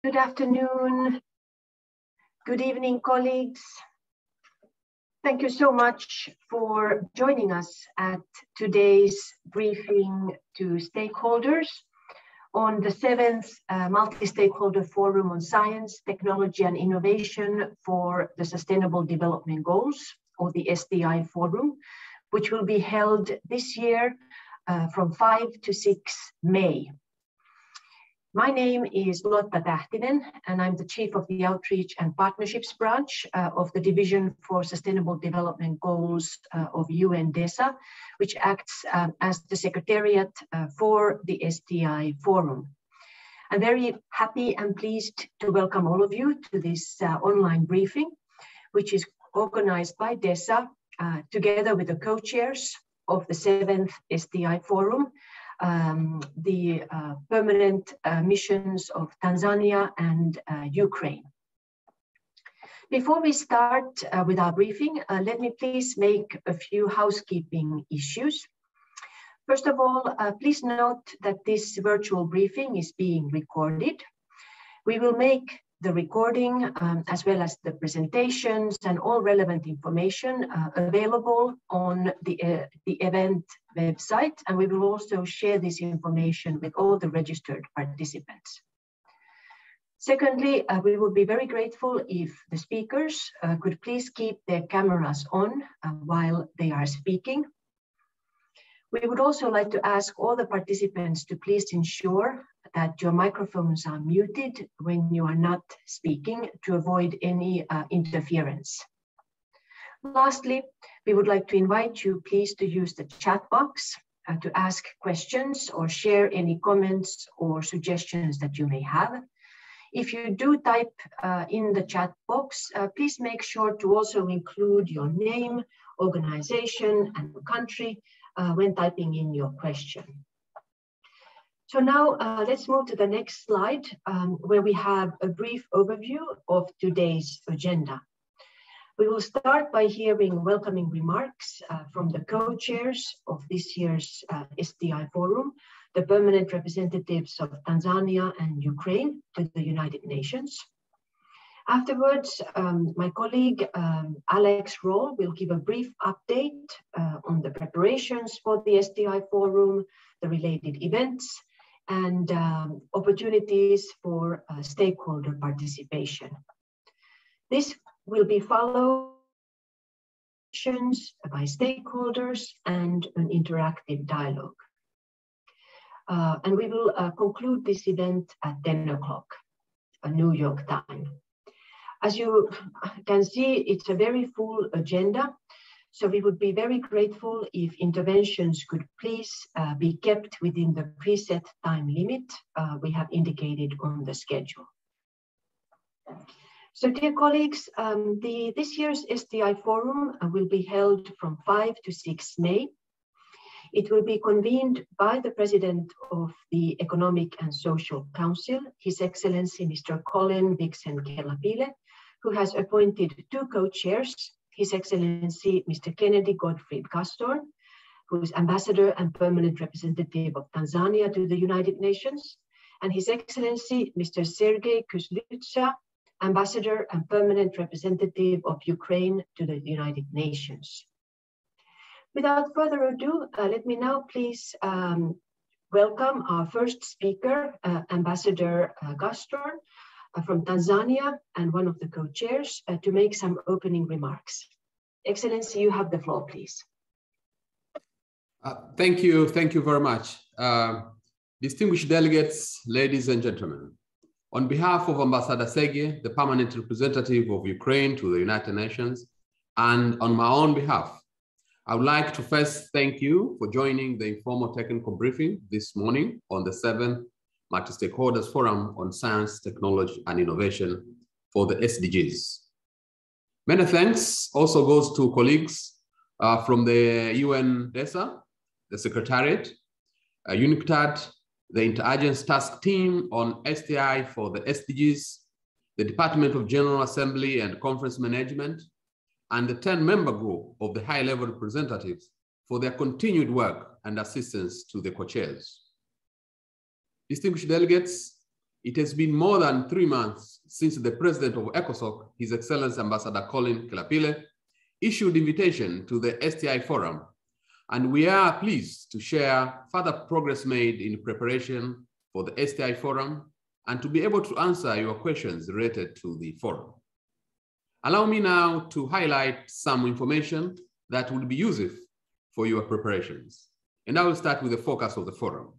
Good afternoon. Good evening, colleagues. Thank you so much for joining us at today's briefing to stakeholders on the 7th Multi-Stakeholder Forum on Science, Technology and Innovation for the Sustainable Development Goals, or the STI Forum, which will be held this year from 5 to 6 May. My name is Lotta Tähtinen, and I'm the Chief of the Outreach and Partnerships Branch of the Division for Sustainable Development Goals of UN-DESA, which acts as the Secretariat for the STI Forum. I'm very happy and pleased to welcome all of you to this online briefing, which is organized by DESA together with the co-chairs of the 7th STI Forum, the permanent missions of Tanzania and Ukraine. Before we start with our briefing, let me please make a few housekeeping issues. First of all, please note that this virtual briefing is being recorded. We will make the recording as well as the presentations and all relevant information available on the event website, and we will also share this information with all the registered participants. Secondly, we would be very grateful if the speakers could please keep their cameras on while they are speaking. We would also like to ask all the participants to please ensure that your microphones are muted when you are not speaking to avoid any interference. Lastly, we would like to invite you please to use the chat box to ask questions or share any comments or suggestions that you may have. If you do type in the chat box, please make sure to also include your name, organization, and country when typing in your question. So now let's move to the next slide, where we have a brief overview of today's agenda. We will start by hearing welcoming remarks from the co-chairs of this year's STI Forum, the permanent representatives of Tanzania and Ukraine to the United Nations. Afterwards, my colleague Alex Roll will give a brief update on the preparations for the STI Forum, the related events, and opportunities for stakeholder participation. This will be followed by stakeholders and an interactive dialogue. And we will conclude this event at 10 o'clock, New York time. As you can see, it's a very full agenda, so we would be very grateful if interventions could please be kept within the preset time limit we have indicated on the schedule. So dear colleagues, this year's STI Forum will be held from 5 to 6 May. It will be convened by the President of the Economic and Social Council, His Excellency Mr. Colin Vixen Kelapile, who has appointed two co-chairs, His Excellency Mr. Kennedy Gottfried Castor, who is Ambassador and Permanent Representative of Tanzania to the United Nations, and His Excellency Mr. Sergei Kuzlytsa, Ambassador and Permanent Representative of Ukraine to the United Nations. Without further ado, let me now please welcome our first speaker, Ambassador Castor from Tanzania and one of the co-chairs to make some opening remarks. Excellency, you have the floor, please. Thank you very much. Distinguished delegates, ladies and gentlemen, on behalf of Ambassador Sergei, the permanent representative of Ukraine to the United Nations, and on my own behalf, I would like to first thank you for joining the informal technical briefing this morning on the 7th Multi-Stakeholders Forum on Science, Technology and Innovation for the SDGs. Many thanks also goes to colleagues from the UN-DESA, the Secretariat, UNICTAD, the Interagency Task Team on STI for the SDGs, the Department of General Assembly and Conference Management, and the 10-member group of the high-level representatives for their continued work and assistance to the co-chairs. Distinguished delegates, it has been more than 3 months since the president of ECOSOC, His Excellency Ambassador Colin Kelapile, issued invitation to the STI Forum, and we are pleased to share further progress made in preparation for the STI Forum and to be able to answer your questions related to the forum. Allow me now to highlight some information that will be useful for your preparations. And I will start with the focus of the forum.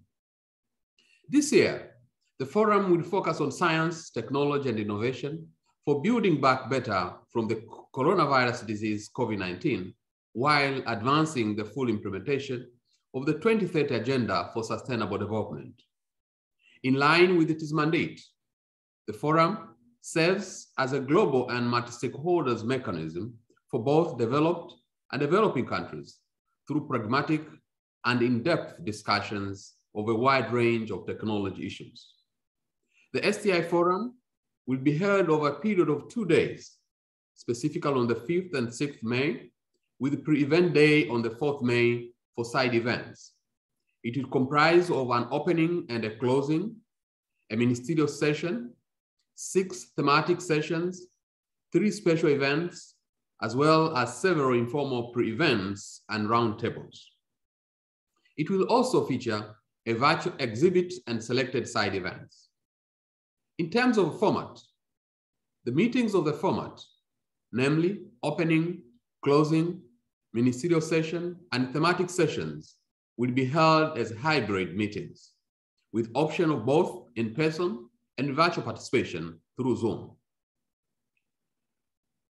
This year, the forum will focus on science, technology, and innovation for building back better from the coronavirus disease, COVID-19, while advancing the full implementation of the 2030 Agenda for Sustainable Development. In line with its mandate, the forum serves as a global and multi-stakeholders mechanism for both developed and developing countries through pragmatic and in-depth discussions of a wide range of technology issues. The STI Forum will be held over a period of 2 days, specifically on the 5th and 6th May, with the pre-event day on the 4th May for side events. It will comprise of an opening and a closing, a ministerial session, 6 thematic sessions, 3 special events, as well as several informal pre-events and roundtables. It will also feature a virtual exhibit and selected side events. In terms of format, the meetings of the format, namely opening, closing, ministerial session, and thematic sessions, will be held as hybrid meetings with option of both in-person and virtual participation through Zoom.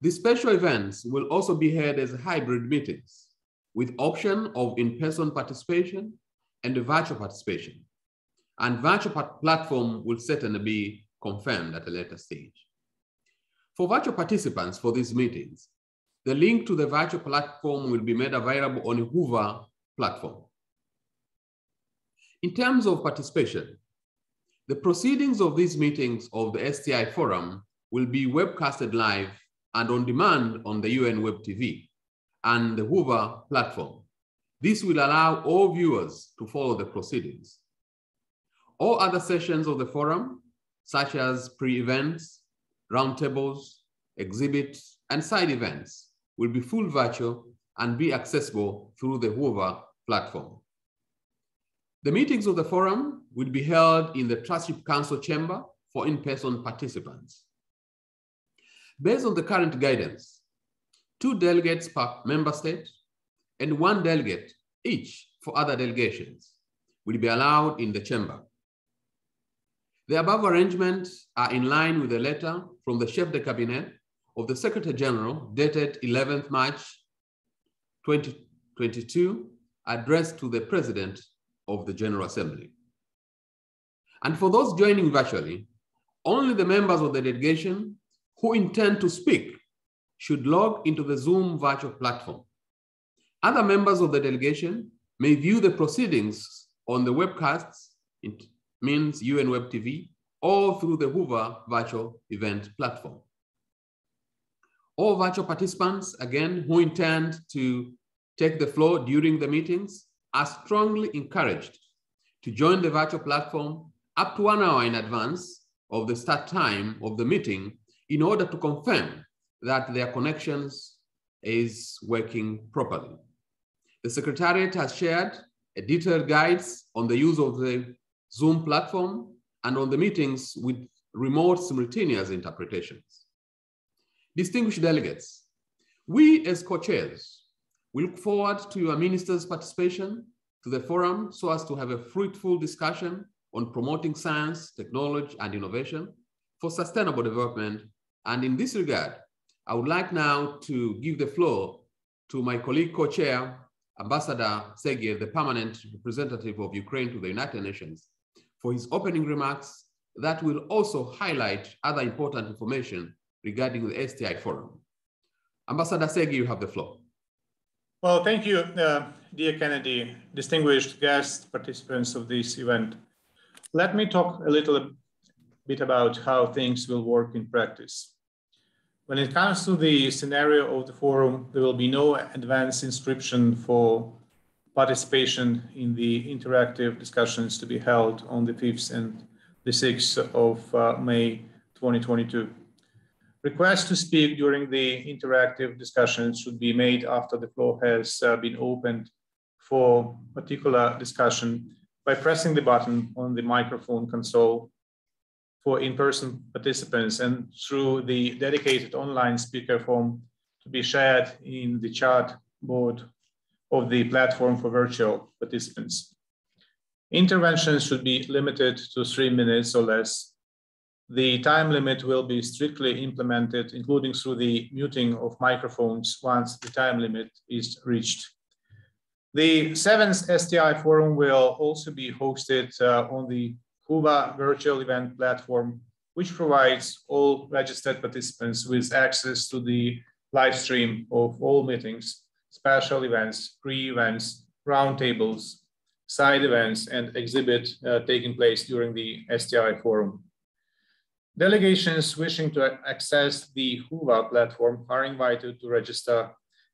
The special events will also be held as hybrid meetings with option of in-person participation and virtual participation. And virtual platform will certainly be confirmed at a later stage. For virtual participants for these meetings, the link to the virtual platform will be made available on the Hoover platform. In terms of participation, the proceedings of these meetings of the STI Forum will be webcasted live and on demand on the UN Web TV and the Hoover platform. This will allow all viewers to follow the proceedings. All other sessions of the forum, such as pre-events, roundtables, exhibits, and side events, will be full virtual and be accessible through the Hoover platform. The meetings of the forum will be held in the Trustship Council chamber for in-person participants. Based on the current guidance, 2 delegates per member state and 1 delegate each for other delegations will be allowed in the chamber. The above arrangements are in line with the letter from the Chef de Cabinet of the Secretary General dated 11th March 2022, addressed to the President of the General Assembly. And for those joining virtually, only the members of the delegation who intend to speak should log into the Zoom virtual platform. Other members of the delegation may view the proceedings on the webcasts, it means UN Web TV, or through the Hoover virtual event platform. All virtual participants, again, who intend to take the floor during the meetings are strongly encouraged to join the virtual platform up to 1 hour in advance of the start time of the meeting in order to confirm that their connections is working properly. The Secretariat has shared a detailed guides on the use of the Zoom platform and on the meetings with remote simultaneous interpretations. Distinguished delegates, we as co-chairs, we look forward to your ministers' participation to the forum so as to have a fruitful discussion on promoting science, technology, and innovation for sustainable development. And in this regard, I would like now to give the floor to my colleague co-chair, Ambassador Sergey, the permanent representative of Ukraine to the United Nations, for his opening remarks that will also highlight other important information regarding the STI Forum. Ambassador Sergey, you have the floor. Well, thank you, dear Kennedy, distinguished guests, participants of this event. Let me talk a little bit about how things will work in practice. When it comes to the scenario of the forum, there will be no advance inscription for participation in the interactive discussions to be held on the 5th and the 6th of May 2022. Requests to speak during the interactive discussions should be made after the floor has been opened for particular discussion by pressing the button on the microphone console for in-person participants and through the dedicated online speaker form to be shared in the chat board of the platform for virtual participants. Interventions should be limited to 3 minutes or less. The time limit will be strictly implemented, including through the muting of microphones once the time limit is reached. The 7th STI Forum will also be hosted on the Huva virtual event platform, which provides all registered participants with access to the live stream of all meetings, special events, pre-events, roundtables, side events, and exhibit taking place during the STI Forum. Delegations wishing to access the Huva platform are invited to register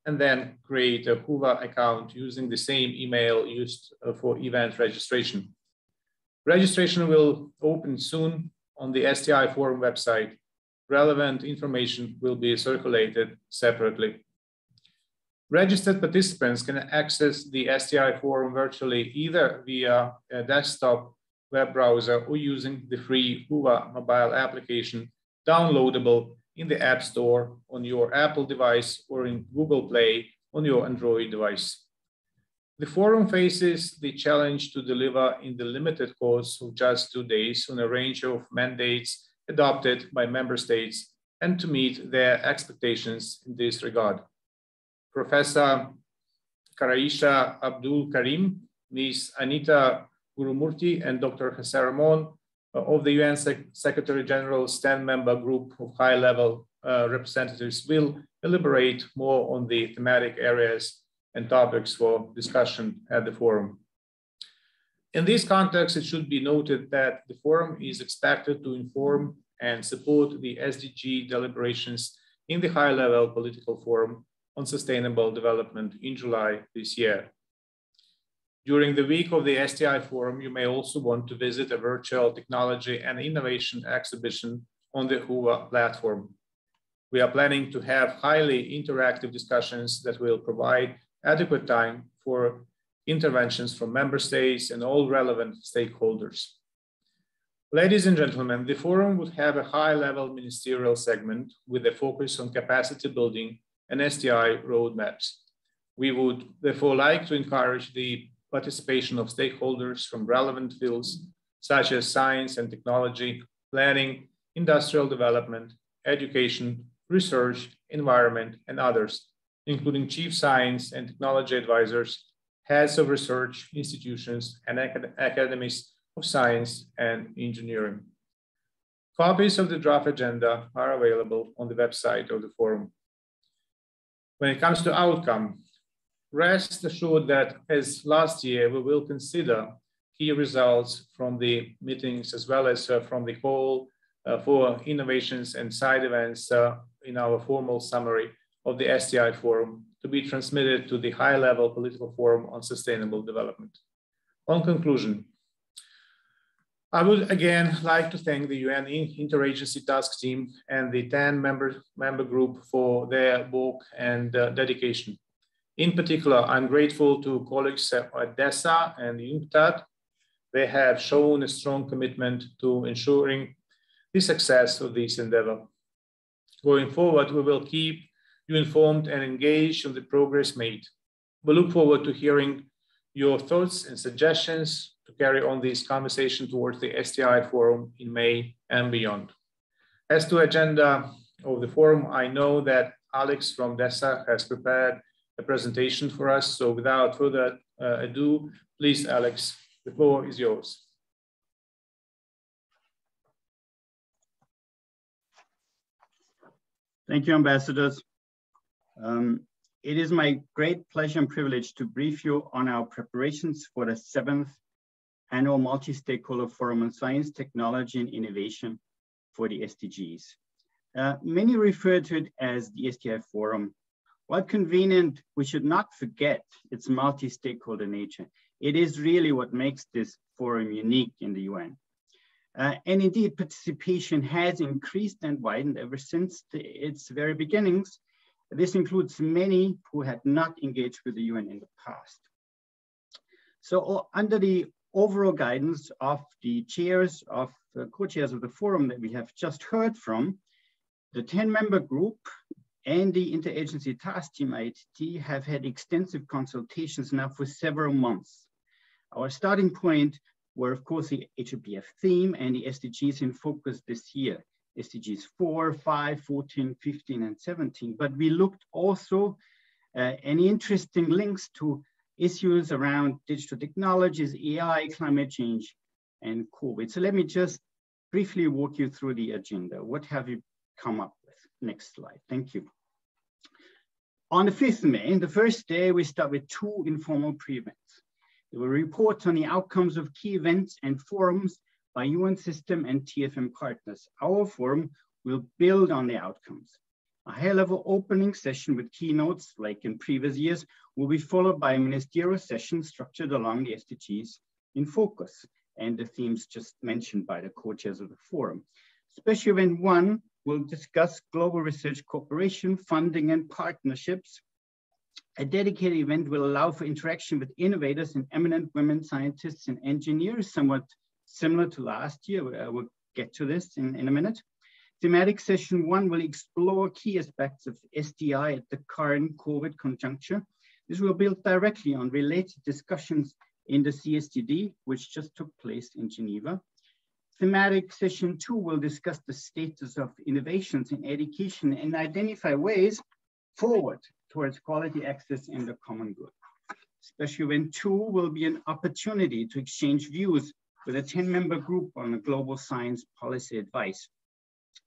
and then create a Huva account using the same email used for event registration. Registration will open soon on the STI Forum website. Relevant information will be circulated separately. Registered participants can access the STI Forum virtually either via a desktop web browser or using the free Huva mobile application downloadable in the App Store on your Apple device or in Google Play on your Android device. The forum faces the challenge to deliver in the limited course of just 2 days on a range of mandates adopted by member states and to meet their expectations in this regard. Professor Karaisha Abdul Karim, Ms. Anita Gurumurthy, and Dr. Jose Ramon of the UN Secretary General's 10-member group of high-level representatives will elaborate more on the thematic areas and topics for discussion at the forum. In this context, it should be noted that the forum is expected to inform and support the SDG deliberations in the high-level political forum on sustainable development in July this year. During the week of the STI Forum, you may also want to visit a virtual technology and innovation exhibition on the Huva platform. We are planning to have highly interactive discussions that will provide adequate time for interventions from member states and all relevant stakeholders. Ladies and gentlemen, the forum would have a high-level ministerial segment with a focus on capacity building and STI roadmaps. We would therefore like to encourage the participation of stakeholders from relevant fields such as science and technology, planning, industrial development, education, research, environment, and others, including chief science and technology advisors, heads of research institutions, and academies of science and engineering. Copies of the draft agenda are available on the website of the forum. When it comes to outcome, rest assured that as last year, we will consider key results from the meetings as well as from the call for innovations and side events in our formal summary of the STI Forum to be transmitted to the high-level political forum on sustainable development. On conclusion, I would again like to thank the UN Interagency Task Team and the 10-member group for their work and dedication. In particular, I'm grateful to colleagues at DESA and UNCTAD. They have shown a strong commitment to ensuring the success of this endeavor. Going forward, we will keep you informed and engaged on the progress made. We look forward to hearing your thoughts and suggestions to carry on this conversation towards the STI Forum in May and beyond. As to agenda of the forum, I know that Alex from DESA has prepared a presentation for us. So without further ado, please, Alex, the floor is yours. Thank you, ambassadors. It is my great pleasure and privilege to brief you on our preparations for the 7th Annual Multi-Stakeholder Forum on Science, Technology, and Innovation for the SDGs. Many refer to it as the STI Forum. While convenient, we should not forget its multi-stakeholder nature. It is really what makes this forum unique in the UN. And indeed, participation has increased and widened ever since its very beginnings. This includes many who had not engaged with the UN in the past. So under the overall guidance of the chairs of the co-chairs of the forum that we have just heard from, the 10-member group and the Interagency Task Team ITT have had extensive consultations now for several months. Our starting point were, of course, the HLPF theme and the SDGs in focus this year, SDGs 4, 5, 14, 15, and 17. But we looked also any interesting links to issues around digital technologies, AI, climate change, and COVID. So let me just briefly walk you through the agenda. What have you come up with? Next slide, thank you. On the 5th May, the first day, we start with 2 informal pre-events. There were reports on the outcomes of key events and forums by UN system and TFM partners. Our forum will build on the outcomes. A high-level opening session with keynotes, like in previous years, will be followed by a ministerial session structured along the SDGs in focus and the themes just mentioned by the co-chairs of the forum. Special event 1 will discuss global research cooperation, funding, and partnerships. A dedicated event will allow for interaction with innovators and eminent women scientists and engineers, somewhat similar to last year. I will get to this in a minute. Thematic session 1 will explore key aspects of STI at the current COVID conjuncture. This will build directly on related discussions in the CSTD, which just took place in Geneva. Thematic session 2 will discuss the status of innovations in education and identify ways forward towards quality access and the common good. Special event 2 will be an opportunity to exchange views with a 10-member group on a global science policy advice.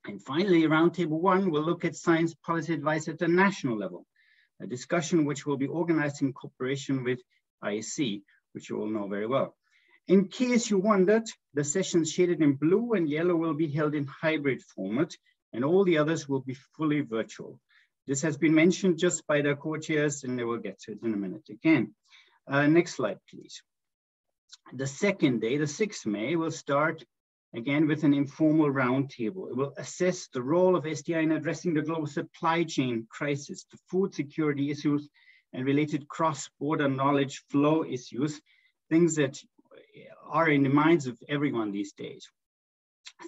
And finally, Roundtable 1 will look at science policy advice at the national level, a discussion which will be organized in cooperation with IEC, which you all know very well. In case you wondered, the sessions shaded in blue and yellow will be held in hybrid format, and all the others will be fully virtual. This has been mentioned just by the co-chairs, and they will get to it in a minute again. Next slide, please. The second day, the 6th May, will start again with an informal roundtable. It will assess the role of STI in addressing the global supply chain crisis, the food security issues, and related cross-border knowledge flow issues, things that are in the minds of everyone these days.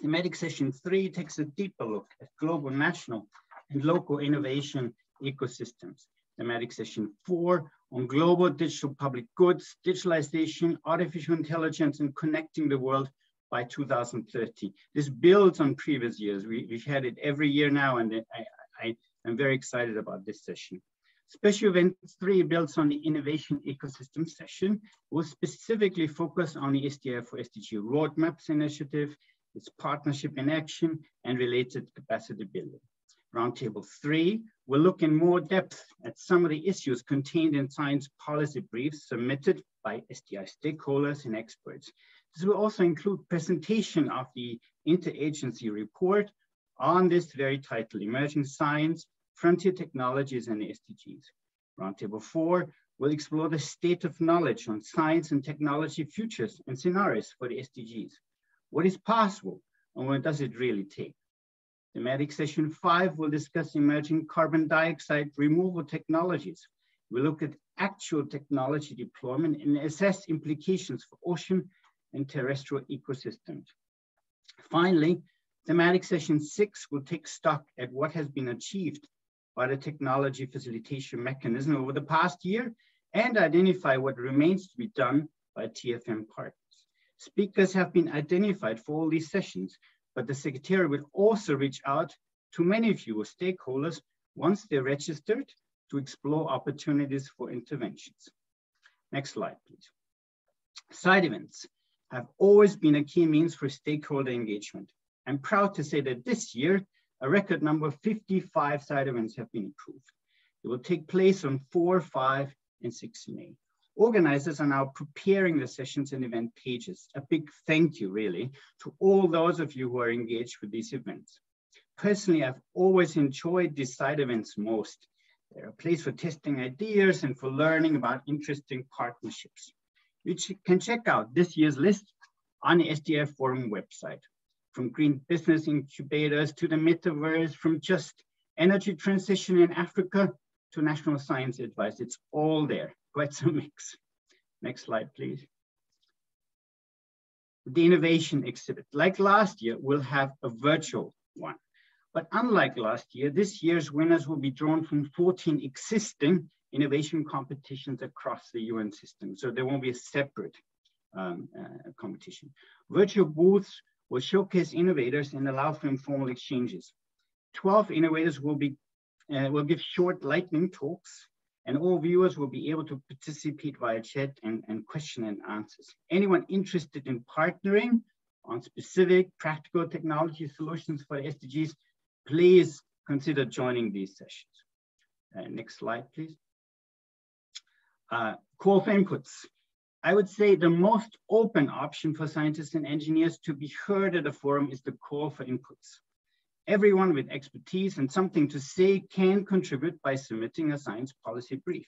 Thematic session 3 takes a deeper look at global, national, and local innovation ecosystems. Thematic session 4 on global digital public goods, digitalization, artificial intelligence, and connecting the world by 2030. This builds on previous years. We've had it every year now, and I'm very excited about this session. Special event 3 builds on the innovation ecosystem session. We'll specifically focus on the STI for SDG roadmaps initiative, its partnership in action, and related capacity building. Roundtable 3 will look in more depth at some of the issues contained in science policy briefs submitted by STI stakeholders and experts. This will also include presentation of the interagency report on this very title, Emerging Science, Frontier Technologies and the SDGs. Roundtable 4 will explore the state of knowledge on science and technology futures and scenarios for the SDGs. What is possible and what does it really take? Thematic session 5 will discuss emerging carbon dioxide removal technologies. We'll look at actual technology deployment and assess implications for ocean and terrestrial ecosystems. Finally, thematic session 6 will take stock at what has been achieved by the technology facilitation mechanism over the past year and identify what remains to be done by TFM partners. Speakers have been identified for all these sessions, but the Secretariat will also reach out to many of you as stakeholders once they're registered to explore opportunities for interventions. Next slide, please. Side events have always been a key means for stakeholder engagement. I'm proud to say that this year, a record number of 55 side events have been approved. It will take place on 4, 5, and 6 May. Organizers are now preparing the sessions and event pages. A big thank you, really, to all those of you who are engaged with these events. Personally, I've always enjoyed these side events most. They're a place for testing ideas and for learning about interesting partnerships. You can check out this year's list on the STI Forum website. From green business incubators to the metaverse, from just energy transition in Africa to national science advice, it's all there, quite some mix. Next slide, please. The innovation exhibit, like last year, will have a virtual one. But unlike last year, this year's winners will be drawn from 14 existing innovation competitions across the UN system. So there won't be a separate competition. Virtual booths will showcase innovators and allow for informal exchanges. 12 innovators will give short lightning talks, and all viewers will be able to participate via chat and question and answers. Anyone interested in partnering on specific practical technology solutions for SDGs, please consider joining these sessions. Next slide, please. Call for inputs. I would say the most open option for scientists and engineers to be heard at a forum is the call for inputs. Everyone with expertise and something to say can contribute by submitting a science policy brief.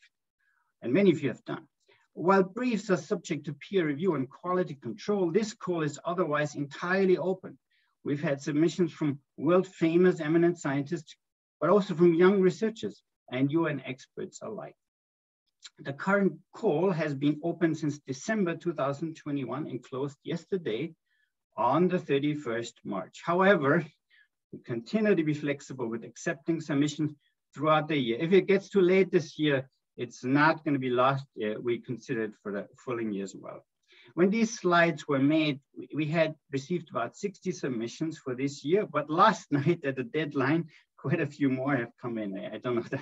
And many of you have done. While briefs are subject to peer review and quality control, this call is otherwise entirely open. We've had submissions from world-famous eminent scientists, but also from young researchers and UN experts alike. The current call has been open since December 2021 and closed yesterday on the 31st March. However, we continue to be flexible with accepting submissions throughout the year. If it gets too late this year, it's not going to be lost. We consider it for the following year as well. When these slides were made, we had received about 60 submissions for this year, but last night at the deadline, quite a few more have come in. I don't know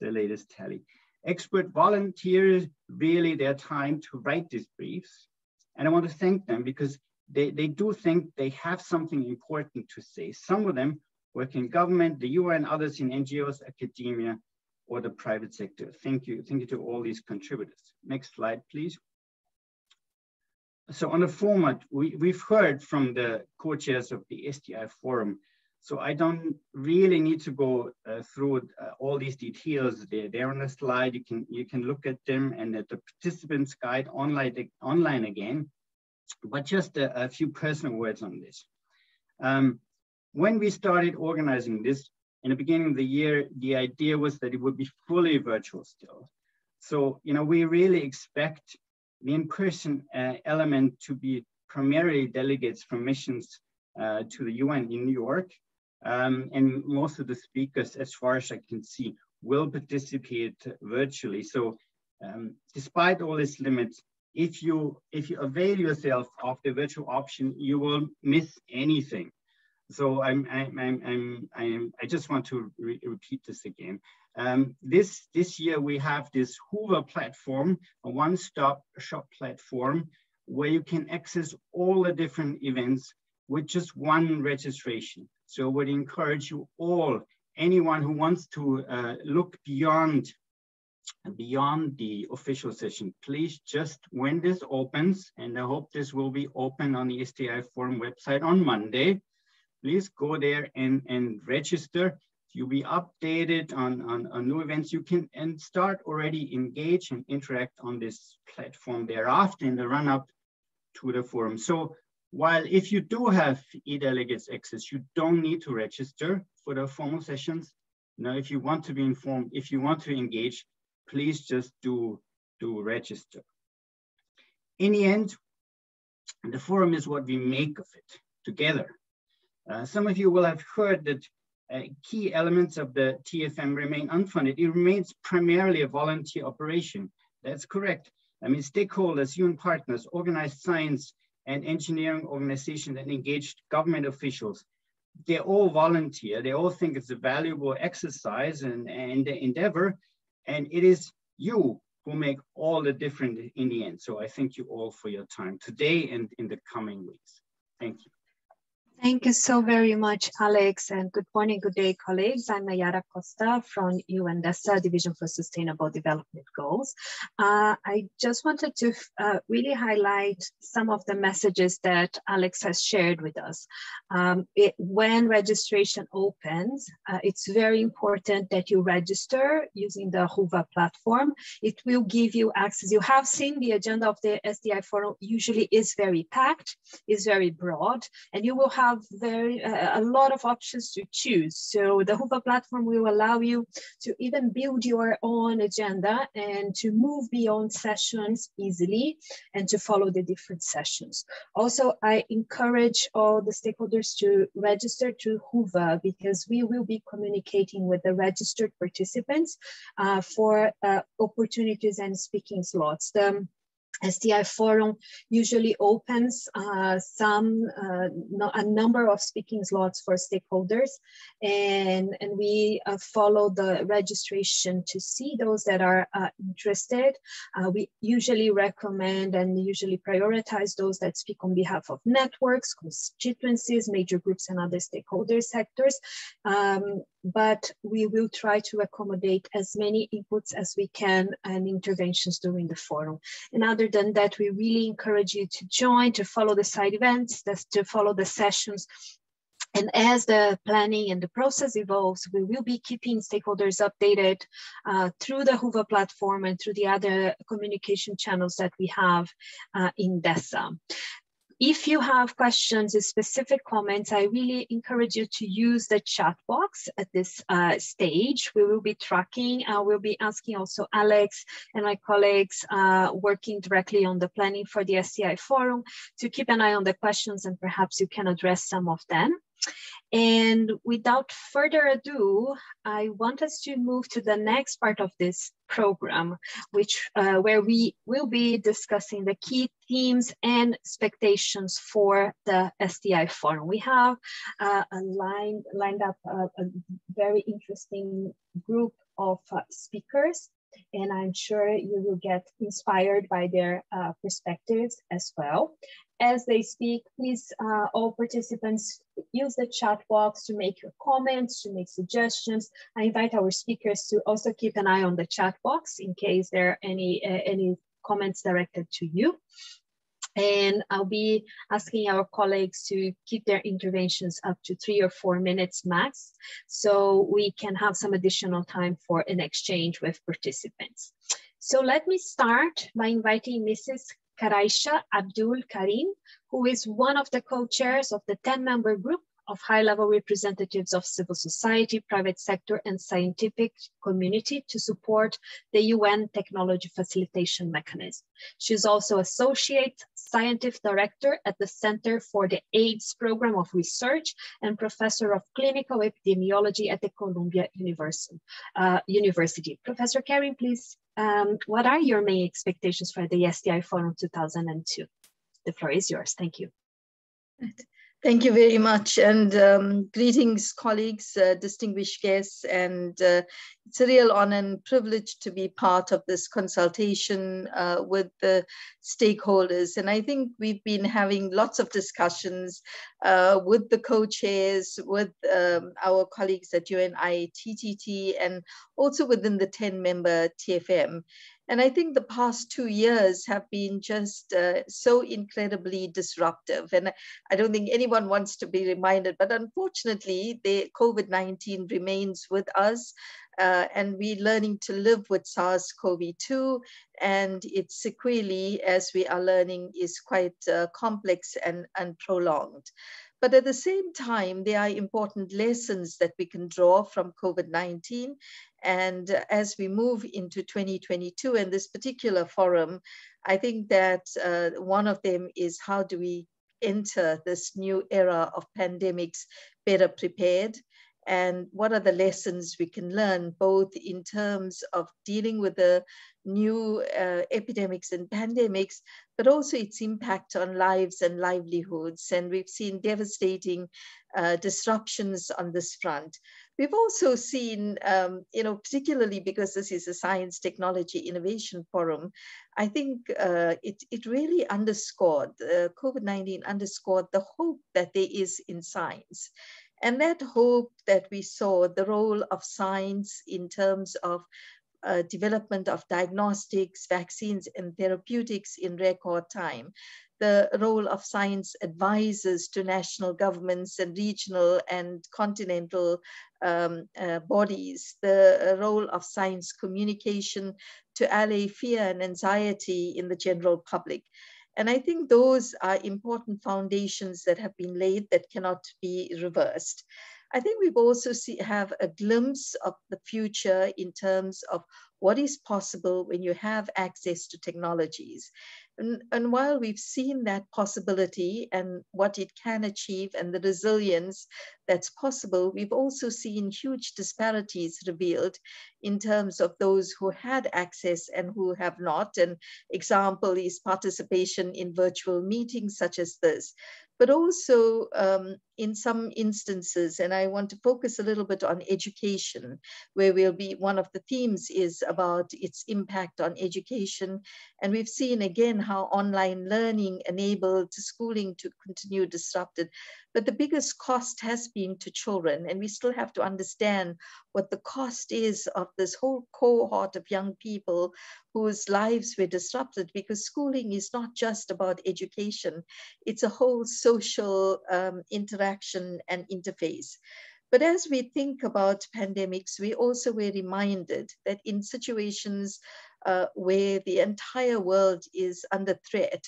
the latest tally. Expert volunteers, really their time to write these briefs. And I want to thank them because they do think they have something important to say. Some of them work in government, the UN, others in NGOs, academia, or the private sector. Thank you to all these contributors. Next slide, please. So on the format, we've heard from the co-chairs of the STI Forum. So I don't really need to go through all these details. They're on the slide. You can look at them and at the participants guide online again. But just a few personal words on this. When we started organizing this in the beginning of the year, the idea was that it would be fully virtual still. So, we really expect the in-person element to be primarily delegates from missions to the UN in New York. And most of the speakers, as far as I can see, will participate virtually. So despite all these limits, if you avail yourself of the virtual option, you will miss anything. So I just want to repeat this again. This year we have this Hoover platform, a one-stop shop platform where you can access all the different events with just one registration. So I would encourage you all, anyone who wants to look beyond the official session, please just, when this opens, and I hope this will be open on the STI Forum website on Monday, please go there and register. You'll be updated on new events. You can and start already engage and interact on this platform thereafter in the run-up to the forum. So while if you do have e-delegates access, you don't need to register for the formal sessions. Now, if you want to be informed, if you want to engage, please just do register. In the end, the forum is what we make of it together. Some of you will have heard that key elements of the TFM remain unfunded. It remains primarily a volunteer operation. That's correct. I mean, stakeholders, UN partners, organized science and engineering organizations and engaged government officials, they all volunteer. They all think it's a valuable exercise and endeavor. And it is you who make all the difference in the end. So I thank you all for your time today and in the coming weeks. Thank you. Thank you so very much, Alex, and good morning, good day, colleagues. I'm Nayara Costa from UNDESA Division for Sustainable Development Goals. I just wanted to really highlight some of the messages that Alex has shared with us. When registration opens, it's very important that you register using the Whova platform. It will give you access. You have seen the agenda of the STI Forum usually is very packed, is very broad, and you will have a lot of options to choose. So the Whova platform will allow you to even build your own agenda and to move beyond sessions easily and to follow the different sessions. Also, I encourage all the stakeholders to register to Whova because we will be communicating with the registered participants for opportunities and speaking slots. The STI Forum usually opens a number of speaking slots for stakeholders, and we follow the registration to see those that are interested. We usually recommend and usually prioritize those that speak on behalf of networks, constituencies, major groups, and other stakeholder sectors. But we will try to accommodate as many inputs as we can and interventions during the forum. And other than that, we really encourage you to join, to follow the side events, to follow the sessions. And as the planning and the process evolves, we will be keeping stakeholders updated through the Whova platform and through the other communication channels that we have in DESA. If you have questions or specific comments, I really encourage you to use the chat box at this stage. We will be tracking, we'll be asking also Alex and my colleagues working directly on the planning for the STI Forum to keep an eye on the questions, and perhaps you can address some of them. And without further ado, I want us to move to the next part of this program, where we will be discussing the key themes and expectations for the STI Forum. We have lined up a very interesting group of speakers, and I'm sure you will get inspired by their perspectives as well. As they speak, please, all participants, use the chat box to make your comments, to make suggestions. I invite our speakers to also keep an eye on the chat box in case there are any comments directed to you. And I'll be asking our colleagues to keep their interventions up to 3 or 4 minutes max, so we can have some additional time for an exchange with participants. So let me start by inviting Mrs. Karaisha Abdul Karim, who is one of the co-chairs of the 10-member group of high-level representatives of civil society, private sector, and scientific community to support the UN Technology Facilitation Mechanism. She's also Associate Scientific Director at the Center for the AIDS Program of Research and Professor of Clinical Epidemiology at the Columbia University. Professor Karim, please, what are your main expectations for the STI Forum 2002? The floor is yours. Thank you. Thank you very much, and greetings, colleagues, distinguished guests, and it's a real honor and privilege to be part of this consultation with the stakeholders. And I think we've been having lots of discussions with the co-chairs, with our colleagues at UNITTT, and also within the 10-member TFM. And I think the past 2 years have been just so incredibly disruptive. And I don't think anyone wants to be reminded, but unfortunately, the COVID-19 remains with us. And we're learning to live with SARS-CoV-2, and its sequelae, as we are learning, is quite complex and prolonged. But at the same time, there are important lessons that we can draw from COVID-19. And as we move into 2022 and this particular forum, I think that one of them is how do we enter this new era of pandemics better prepared? and what are the lessons we can learn, both in terms of dealing with the new epidemics and pandemics, but also its impact on lives and livelihoods. And we've seen devastating disruptions on this front. We've also seen, particularly because this is a Science, Technology, Innovation Forum, I think it really underscored, COVID-19 underscored the hope that there is in science. And that hope that we saw, the role of science in terms of development of diagnostics, vaccines, and therapeutics in record time, the role of science advisors to national governments and regional and continental bodies, the role of science communication to allay fear and anxiety in the general public. And I think those are important foundations that have been laid that cannot be reversed. I think we've also have a glimpse of the future in terms of what is possible when you have access to technologies. And while we've seen that possibility and what it can achieve and the resilience that's possible, we've also seen huge disparities revealed in terms of those who had access and who have not. An example is participation in virtual meetings such as this. But also in some instances, and I want to focus a little bit on education, where one of the themes is about its impact on education. And we've seen again how online learning enabled schooling to continue disrupted. But the biggest cost has been to children, and we still have to understand what the cost is of this whole cohort of young people whose lives were disrupted, because schooling is not just about education, it's a whole social interaction and interface. But as we think about pandemics, we also were reminded that in situations where the entire world is under threat,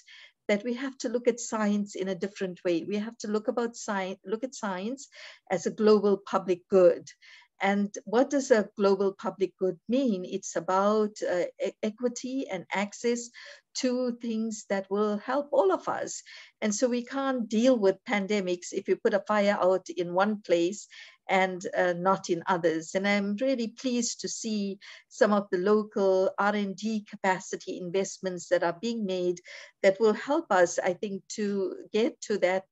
that we have to look at science in a different way. We have to look at science as a global public good. And what does a global public good mean? It's about equity and access to things that will help all of us. And so we can't deal with pandemics if you put a fire out in one place and not in others. And I'm really pleased to see some of the local R&D capacity investments that are being made that will help us, I think, to get to that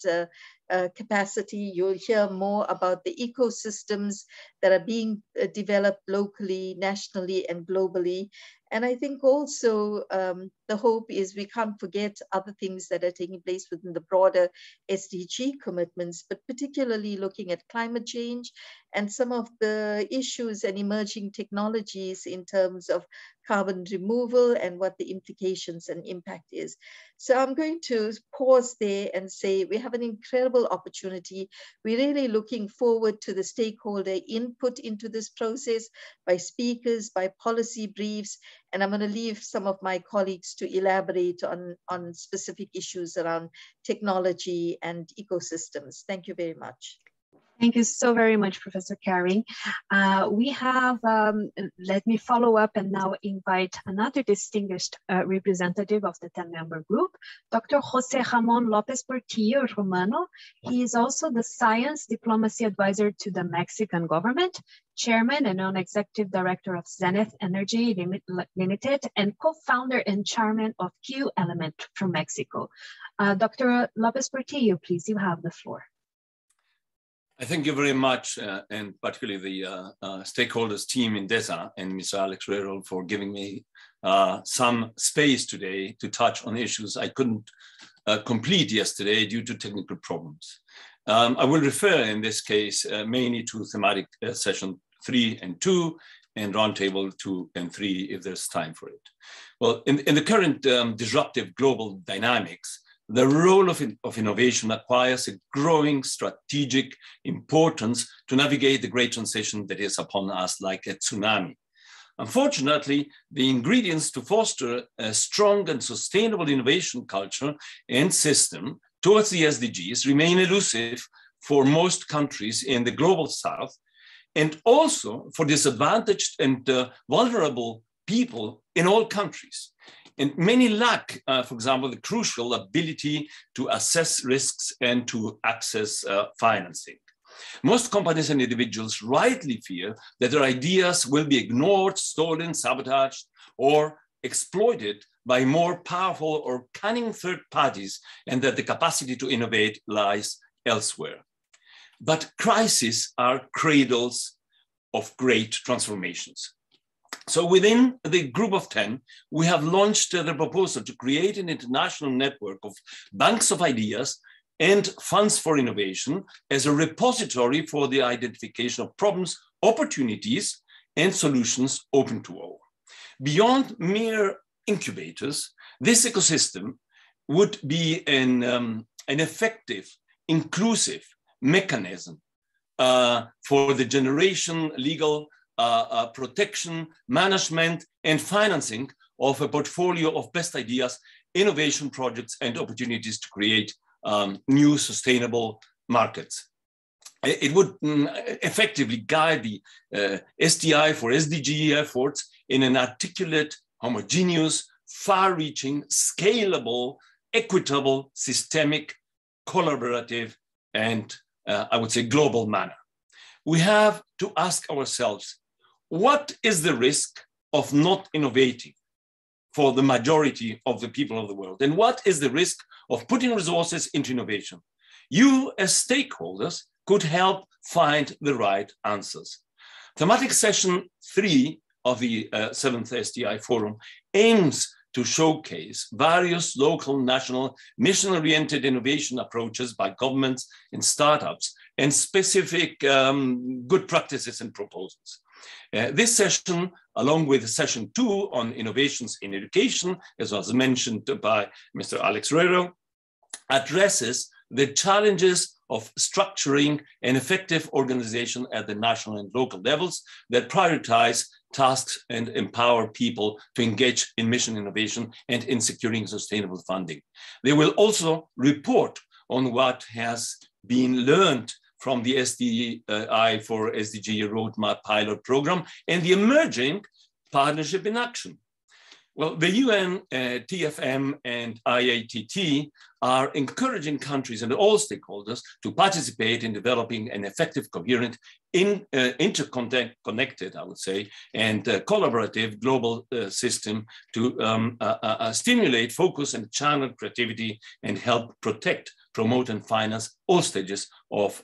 capacity. You'll hear more about the ecosystems that are being developed locally, nationally, and globally. And I think also the hope is we can't forget other things that are taking place within the broader SDG commitments, but particularly looking at climate change and some of the issues and emerging technologies in terms of carbon removal and what the implications and impact is. So I'm going to pause there and say we have an incredible opportunity. We're really looking forward to the stakeholder input into this process by speakers, by policy briefs, and I'm going to leave some of my colleagues to elaborate on specific issues around technology and ecosystems. Thank you very much. Thank you so very much, Professor Carey. We have, let me follow up and now invite another distinguished representative of the 10-member group, Dr. Jose Ramon Lopez Bertillo Romano. He is also the Science Diplomacy Advisor to the Mexican government, Chairman and Non-Executive Director of Zenith Energy Limited, and co-founder and chairman of Q Element from Mexico. Dr. Lopez Bertillo, please, you have the floor. I thank you very much, and particularly the stakeholders team in DESA and Mr. Alex Rerol for giving me some space today to touch on issues I couldn't complete yesterday due to technical problems. I will refer in this case mainly to thematic session 3 and 2 and roundtable 2 and 3 if there's time for it. Well, in the current disruptive global dynamics, the role of innovation acquires a growing strategic importance to navigate the great transition that is upon us like a tsunami. Unfortunately, the ingredients to foster a strong and sustainable innovation culture and system towards the SDGs remain elusive for most countries in the global south, and also for disadvantaged and vulnerable people in all countries. And many lack, for example, the crucial ability to assess risks and to access financing. Most companies and individuals rightly fear that their ideas will be ignored, stolen, sabotaged, or exploited by more powerful or cunning third parties, and that the capacity to innovate lies elsewhere. But crises are cradles of great transformations. So within the group of 10, we have launched the proposal to create an international network of banks of ideas and funds for innovation as a repository for the identification of problems, opportunities, and solutions open to all. Beyond mere incubators, this ecosystem would be an effective, inclusive mechanism for the generation, legal, protection, management, and financing of a portfolio of best ideas, innovation projects, and opportunities to create new sustainable markets. It would effectively guide the STI for SDG efforts in an articulate, homogeneous, far-reaching, scalable, equitable, systemic, collaborative, and I would say global manner. We have to ask ourselves, what is the risk of not innovating for the majority of the people of the world? And what is the risk of putting resources into innovation? You as stakeholders could help find the right answers. Thematic session 3 of the 7th STI Forum aims to showcase various local, national, mission-oriented innovation approaches by governments and startups and specific good practices and proposals. This session, along with session 2 on innovations in education, as was mentioned by Mr. Alex Rero, addresses the challenges of structuring an effective organization at the national and local levels that prioritize tasks and empower people to engage in mission innovation and in securing sustainable funding. They will also report on what has been learned from the STI for SDG Roadmap Pilot Program and the emerging Partnership in Action. Well, the UN, TFM, and IATT are encouraging countries and all stakeholders to participate in developing an effective, coherent, interconnected, I would say, and collaborative global system to stimulate, focus, and channel creativity and help protect, promote, and finance all stages of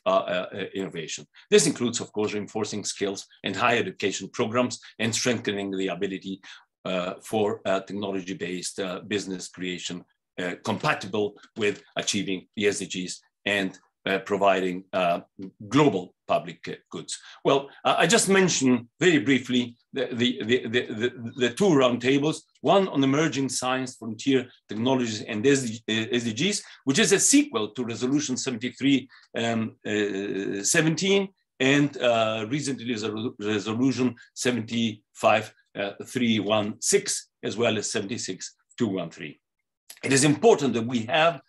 innovation. This includes, of course, reinforcing skills and higher education programs and strengthening the ability for technology-based business creation compatible with achieving the SDGs and providing global public goods. Well, I just mentioned very briefly the two roundtables, one on emerging science, frontier technologies, and SDGs, which is a sequel to Resolution 7317 and recently Resolution 75-316, as well as 76-213. It is important that we have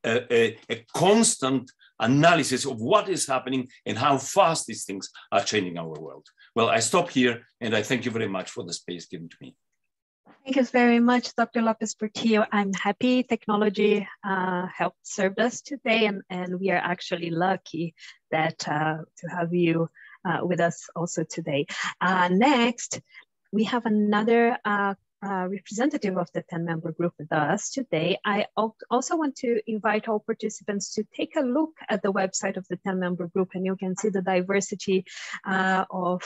a constant analysis of what is happening and how fast these things are changing our world. Well, I stop here and I thank you very much for the space given to me. Thank you very much, Dr. Lopez Bertillo. I'm happy technology helped serve us today, and we are actually lucky that to have you with us also today. Next, we have another representative of the 10-member group with us today. I also want to invite all participants to take a look at the website of the 10-member group, and you can see the diversity of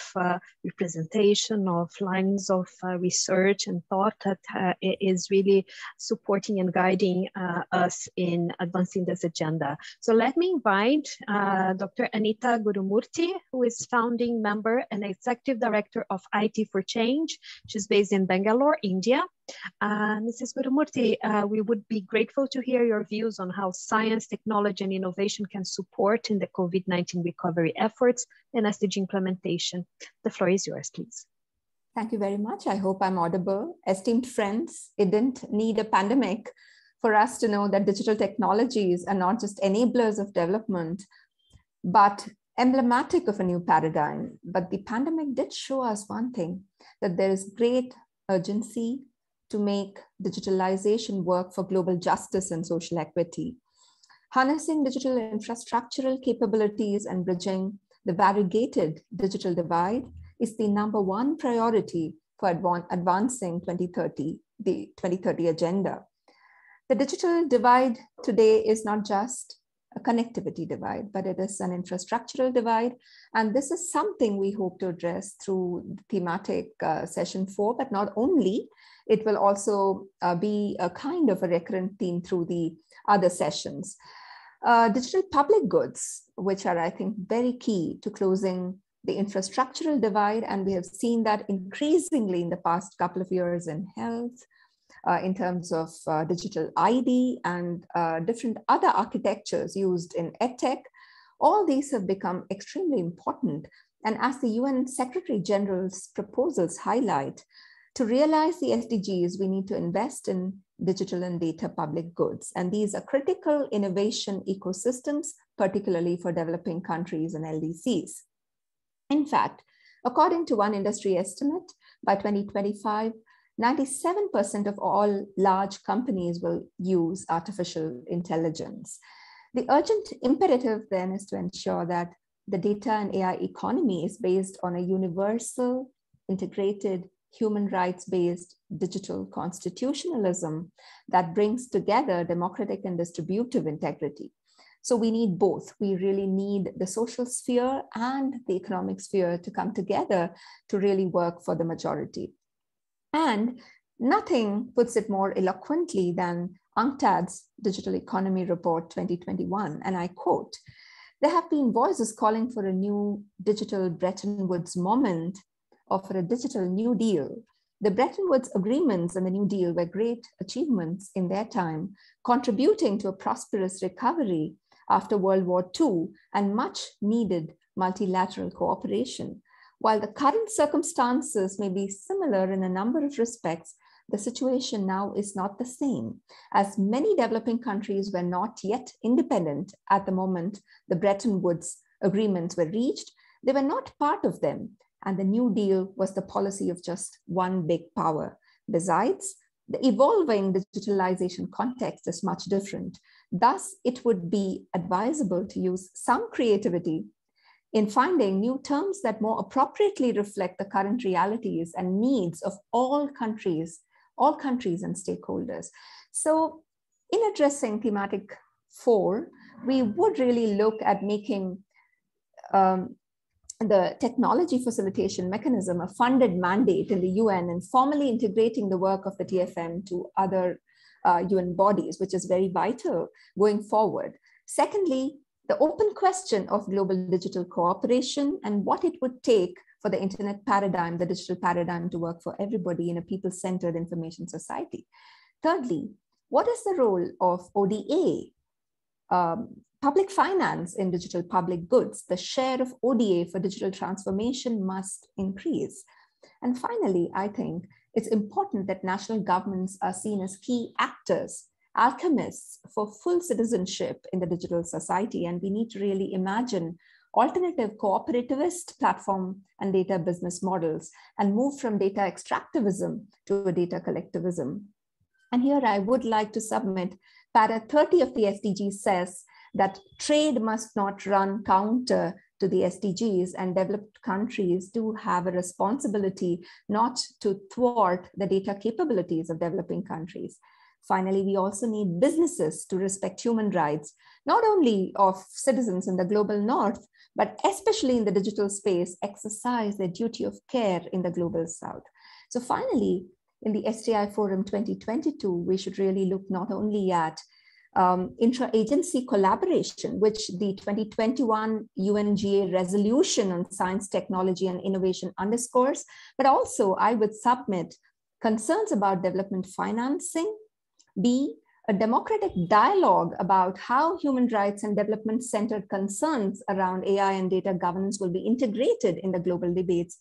representation of lines of research and thought that is really supporting and guiding us in advancing this agenda. So let me invite Dr. Anita Gurumurthy, who is founding member and executive director of IT for Change. She's based in Bangalore, India. Mrs. Gurumurthy, we would be grateful to hear your views on how science, technology, and innovation can support in the COVID-19 recovery efforts and SDG implementation. The floor is yours, please. Thank you very much. I hope I'm audible. Esteemed friends, it didn't need a pandemic for us to know that digital technologies are not just enablers of development, but emblematic of a new paradigm. But the pandemic did show us one thing, that there is great urgency to make digitalization work for global justice and social equity. Harnessing digital infrastructural capabilities and bridging the variegated digital divide is the #1 priority for advancing the 2030 agenda. The digital divide today is not just a connectivity divide, but it is an infrastructural divide. And this is something we hope to address through thematic session 4, but not only, it will also be a kind of a recurrent theme through the other sessions. Digital public goods, which are, I think, very key to closing the infrastructural divide. And we have seen that increasingly in the past couple of years in health, in terms of digital ID and different other architectures used in EdTech. All these have become extremely important. And as the UN Secretary General's proposals highlight, to realize the SDGs, we need to invest in digital and data public goods. And these are critical innovation ecosystems, particularly for developing countries and LDCs. In fact, according to one industry estimate, by 2025, 97% of all large companies will use artificial intelligence. The urgent imperative then is to ensure that the data and AI economy is based on a universal, integrated, human rights-based digital constitutionalism that brings together democratic and distributive integrity. So we need both. We really need the social sphere and the economic sphere to come together to really work for the majority. And nothing puts it more eloquently than UNCTAD's Digital Economy Report 2021, and I quote, "There have been voices calling for a new digital Bretton Woods moment or for a digital New Deal. The Bretton Woods agreements and the New Deal were great achievements in their time, contributing to a prosperous recovery after World War II and much needed multilateral cooperation. While the current circumstances may be similar in a number of respects, the situation now is not the same, as many developing countries were not yet independent at the moment the Bretton Woods agreements were reached. They were not part of them, and the New Deal was the policy of just one big power. Besides, the evolving digitalization context is much different. Thus, it would be advisable to use some creativity in finding new terms that more appropriately reflect the current realities and needs of all countries and stakeholders." So in addressing thematic 4, we would really look at making the technology facilitation mechanism a funded mandate in the UN and formally integrating the work of the TFM to other UN bodies, which is very vital going forward. Secondly, the open question of global digital cooperation and what it would take for the internet paradigm, the digital paradigm, to work for everybody in a people-centered information society. Thirdly, what is the role of ODA, public finance in digital public goods? The share of ODA for digital transformation must increase. And finally, I think it's important that national governments are seen as key actors, alchemists for full citizenship in the digital society. And we need to really imagine alternative cooperativist platform and data business models and move from data extractivism to a data collectivism. And here I would like to submit para 30 of the SDGs says that trade must not run counter to the SDGs, and developed countries do have a responsibility not to thwart the data capabilities of developing countries. Finally, we also need businesses to respect human rights, not only of citizens in the global north, but especially in the digital space, exercise their duty of care in the global south. So finally, in the STI Forum 2022, we should really look not only at intra-agency collaboration, which the 2021 UNGA resolution on science, technology, and innovation underscores, but also I would submit concerns about development financing, B, a democratic dialogue about how human rights and development-centered concerns around AI and data governance will be integrated in the global debates.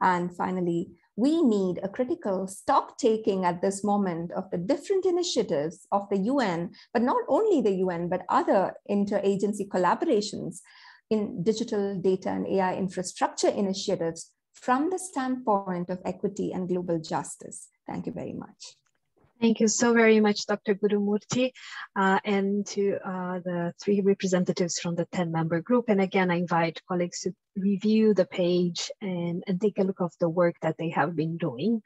And finally, we need a critical stock taking at this moment of the different initiatives of the UN, but not only the UN, but other interagency collaborations in digital data and AI infrastructure initiatives from the standpoint of equity and global justice. Thank you very much. Thank you so very much, Dr. Gurumurthy, and to the 3 representatives from the 10-member group. And again, I invite colleagues to review the page and take a look of the work that they have been doing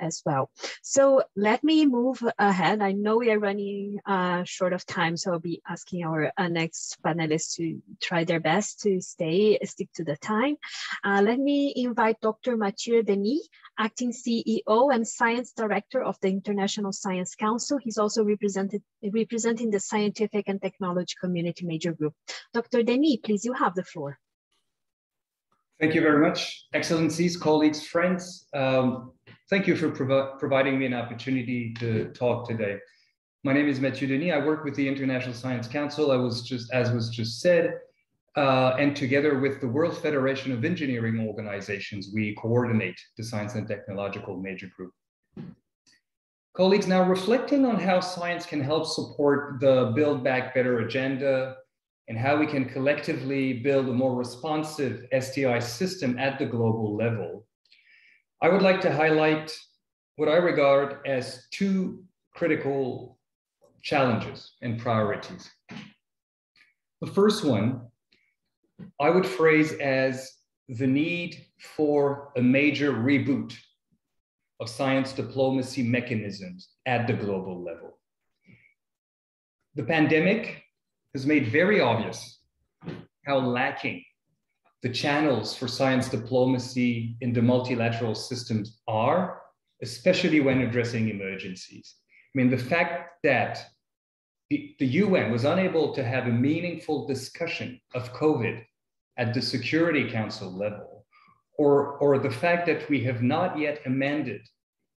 as well. So let me move ahead. I know we are running short of time, so I'll be asking our next panelists to try their best to stick to the time. Let me invite Dr. Mathieu Denis, Acting CEO and Science Director of the International Science Council. He's also representing the Scientific and Technology Community Major Group. Dr. Denis, please, you have the floor. Thank you very much, Excellencies, colleagues, friends. Thank you for providing me an opportunity to talk today. My name is Mathieu Denis. I work with the International Science Council. As was just said, and together with the World Federation of Engineering Organizations, we coordinate the Science and Technological Major Group. Colleagues, now reflecting on how science can help support the Build Back Better agenda and how we can collectively build a more responsive STI system at the global level, I would like to highlight what I regard as 2 critical challenges and priorities. The first one I would phrase as the need for a major reboot of science diplomacy mechanisms at the global level. The pandemic has made very obvious how lacking the channels for science diplomacy in the multilateral systems are, especially when addressing emergencies. I mean, the fact that the UN was unable to have a meaningful discussion of COVID at the Security Council level, or the fact that we have not yet amended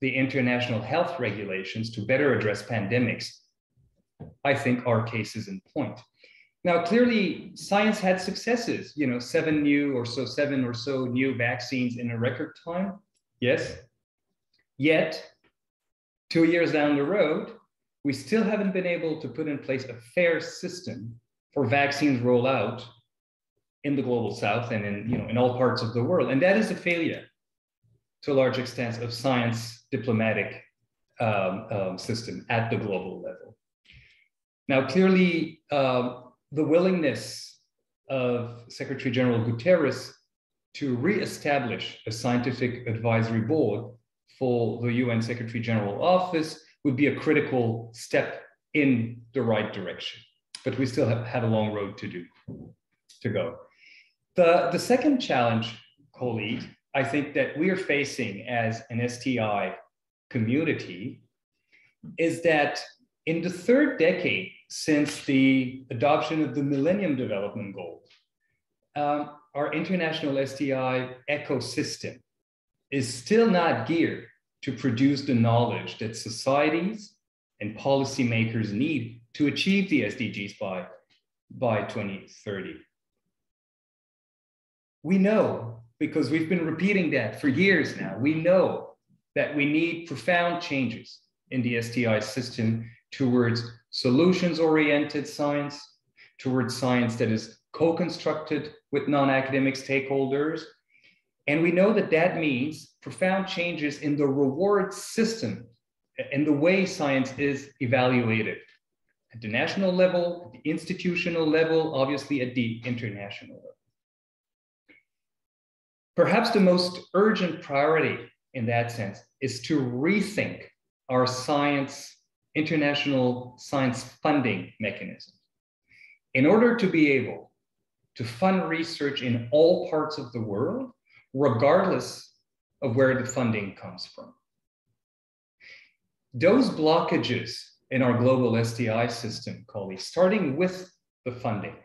the international health regulations to better address pandemics, I think are cases in point. Now, clearly, science had successes, 7 or so new vaccines in a record time, yes. Yet, 2 years down the road, we still haven't been able to put in place a fair system for vaccines rollout in the global south and in all parts of the world. And that is a failure to a large extent of science diplomatic system at the global level. Now, clearly, the willingness of Secretary General Guterres to reestablish a scientific advisory board for the UN Secretary General Office would be a critical step in the right direction, but we still have a long road to go. The second challenge, colleague, I think that we are facing as an STI community is that in the 3rd decade since the adoption of the Millennium Development Goals, our international STI ecosystem is still not geared to produce the knowledge that societies and policymakers need to achieve the SDGs by 2030. We know, because we've been repeating that for years now, we know that we need profound changes in the STI system towards solutions-oriented science, towards science that is co-constructed with non-academic stakeholders. And we know that that means profound changes in the reward system and the way science is evaluated at the national level, at the institutional level, obviously at the international level. Perhaps the most urgent priority in that sense is to rethink our international science funding mechanism. In order to be able to fund research in all parts of the world, regardless of where the funding comes from. Those blockages in our global STI system, colleagues, starting with the funding,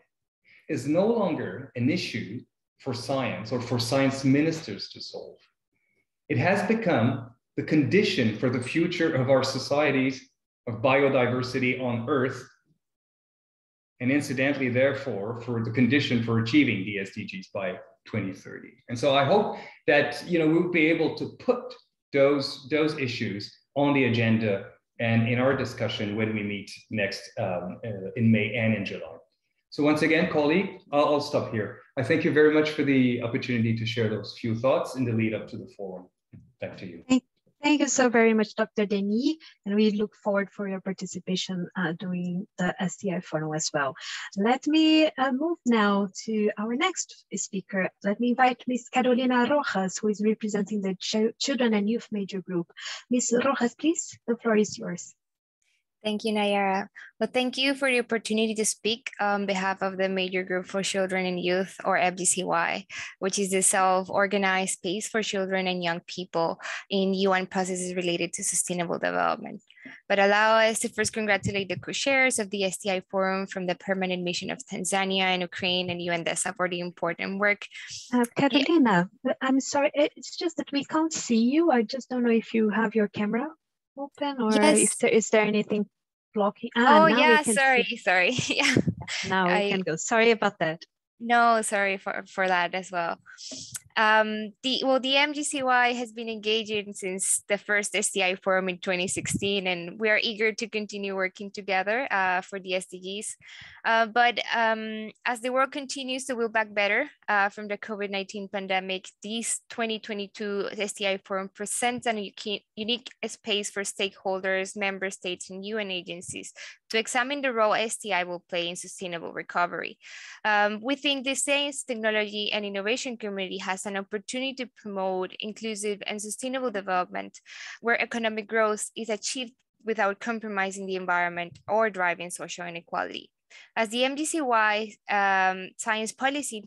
is no longer an issue for science or for science ministers to solve. It has become the condition for the future of our societies, of biodiversity on Earth, and incidentally, therefore, for the condition for achieving the SDGs by 2030. And so I hope that we'll be able to put those issues on the agenda and in our discussion when we meet next in May and in July. So once again, colleague, I'll stop here. I thank you very much for the opportunity to share those few thoughts in the lead up to the forum. Back to you. Thank you so very much, Dr. Denis, and we look forward for your participation during the STI Forum as well. Let me move now to our next speaker. Let me invite Ms. Carolina Rojas, who is representing the Children and Youth Major Group. Ms. Rojas, please, the floor is yours. Thank you, Nayara. Well, thank you for the opportunity to speak on behalf of the Major Group for Children and Youth, or MGCY, which is the self-organized space for children and young people in UN processes related to sustainable development. But allow us to first congratulate the co-chairs of the STI Forum from the Permanent Mission of Tanzania and Ukraine and UNDESA for the important work. Carolina, I'm sorry, it's just that we can't see you. I just don't know if you have your camera open or if there is there anything blocking. Oh yeah, sorry. Yeah. Now we can go. Sorry about that. No, sorry for that as well. The MGCY has been engaging since the first STI Forum in 2016, and we are eager to continue working together for the SDGs. But as the world continues to build back better from the COVID-19 pandemic, this 2022 STI Forum presents a unique space for stakeholders, member states, and UN agencies to examine the role STI will play in sustainable recovery. We think the science, technology, and innovation community has an opportunity to promote inclusive and sustainable development where economic growth is achieved without compromising the environment or driving social inequality. As the MGCY Science Policy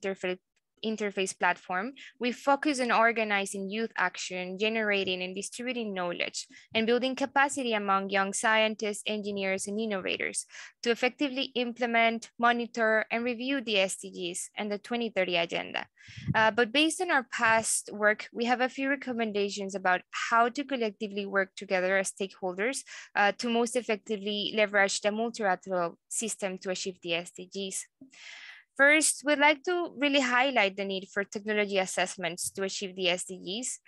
Interface platform, we focus on organizing youth action, generating and distributing knowledge, and building capacity among young scientists, engineers, and innovators to effectively implement, monitor, and review the SDGs and the 2030 Agenda. But based on our past work, we have a few recommendations about how to collectively work together as stakeholders to most effectively leverage the multilateral system to achieve the SDGs. First, we'd like to really highlight the need for technology assessments to achieve the SDGs.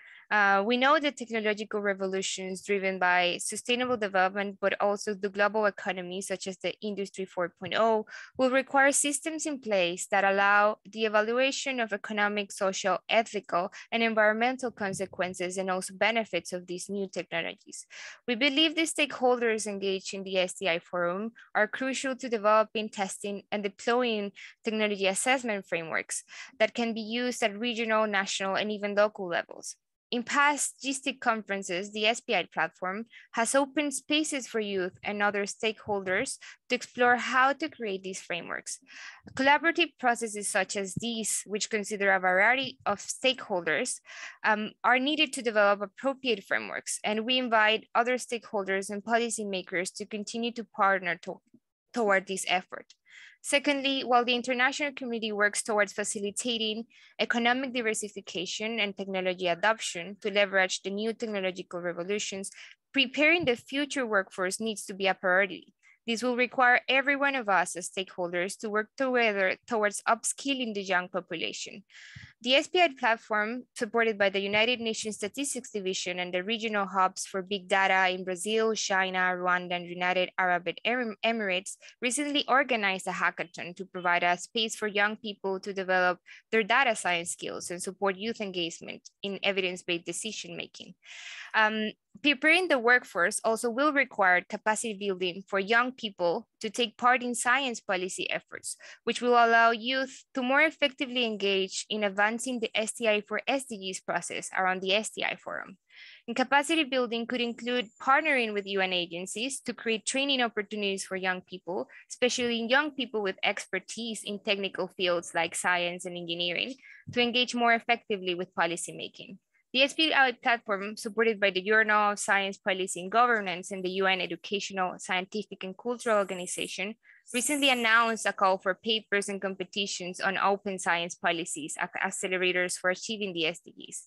We know that technological revolutions driven by sustainable development, but also the global economy, such as the Industry 4.0, will require systems in place that allow the evaluation of economic, social, ethical, and environmental consequences and also benefits of these new technologies. We believe the stakeholders engaged in the STI Forum are crucial to developing, testing, and deploying technology assessment frameworks that can be used at regional, national, and even local levels. In past GSTIC conferences, the SPI platform has opened spaces for youth and other stakeholders to explore how to create these frameworks. Collaborative processes such as these, which consider a variety of stakeholders, are needed to develop appropriate frameworks, and we invite other stakeholders and policymakers to continue to partner toward this effort. Secondly, while the international community works towards facilitating economic diversification and technology adoption to leverage the new technological revolutions, preparing the future workforce needs to be a priority. This will require every one of us as stakeholders to work together towards upskilling the young population. The SPI platform, supported by the United Nations Statistics Division and the regional hubs for big data in Brazil, China, Rwanda, and United Arab Emirates, recently organized a hackathon to provide a space for young people to develop their data science skills and support youth engagement in evidence-based decision-making. Preparing the workforce also will require capacity building for young people to take part in science policy efforts, which will allow youth to more effectively engage in advancing the STI for SDGs process around the STI Forum. And capacity building could include partnering with UN agencies to create training opportunities for young people, especially young people with expertise in technical fields like science and engineering, to engage more effectively with policymaking. The SPI platform, supported by the Journal of Science, Policy and Governance and the UN Educational, Scientific and Cultural Organization, recently announced a call for papers and competitions on open science policies as accelerators for achieving the SDGs.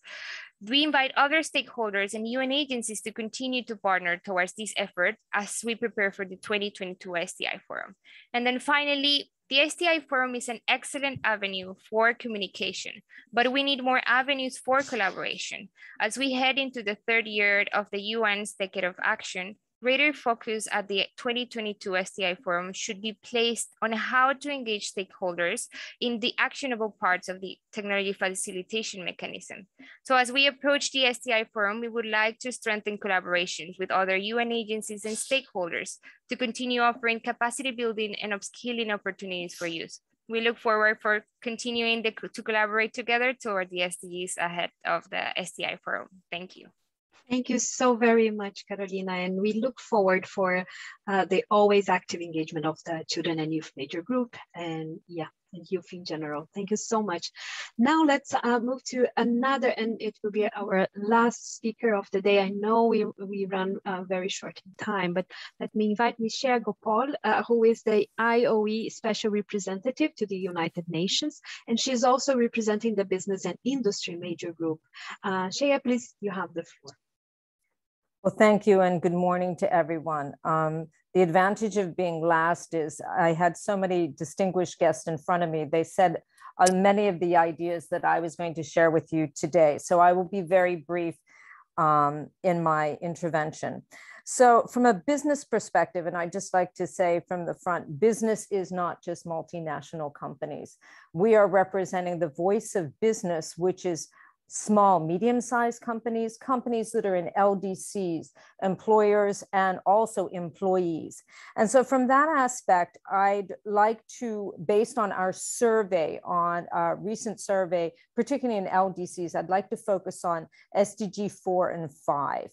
We invite other stakeholders and UN agencies to continue to partner towards this effort as we prepare for the 2022 STI Forum. And then finally, the STI Forum is an excellent avenue for communication, but we need more avenues for collaboration. As we head into the third year of the UN's Decade of Action, greater focus at the 2022 STI Forum should be placed on how to engage stakeholders in the actionable parts of the technology facilitation mechanism. So as we approach the STI Forum, we would like to strengthen collaborations with other UN agencies and stakeholders to continue offering capacity building and upskilling opportunities for youth. We look forward for continuing to collaborate together toward the SDGs ahead of the STI Forum. Thank you. Thank you so very much, Carolina. And we look forward for the always active engagement of the Children and Youth Major Group and youth in general. Thank you so much. Now let's move to another, and it will be our last speaker of the day. I know we run very short in time, but let me invite Michelle Gopal, who is the IOE Special Representative to the United Nations, and she's also representing the Business and Industry Major Group. Shea, please, you have the floor. Well, thank you and good morning to everyone. The advantage of being last is I had so many distinguished guests in front of me. They said many of the ideas that I was going to share with you today. So I will be very brief in my intervention. So from a business perspective, and I'd just like to say from the front, business is not just multinational companies. We are representing the voice of business, which is small, medium-sized companies, companies that are in LDCs, employers, and also employees. And so from that aspect, I'd like to, based on our survey, on our recent survey, particularly in LDCs, I'd like to focus on SDG 4 and 5.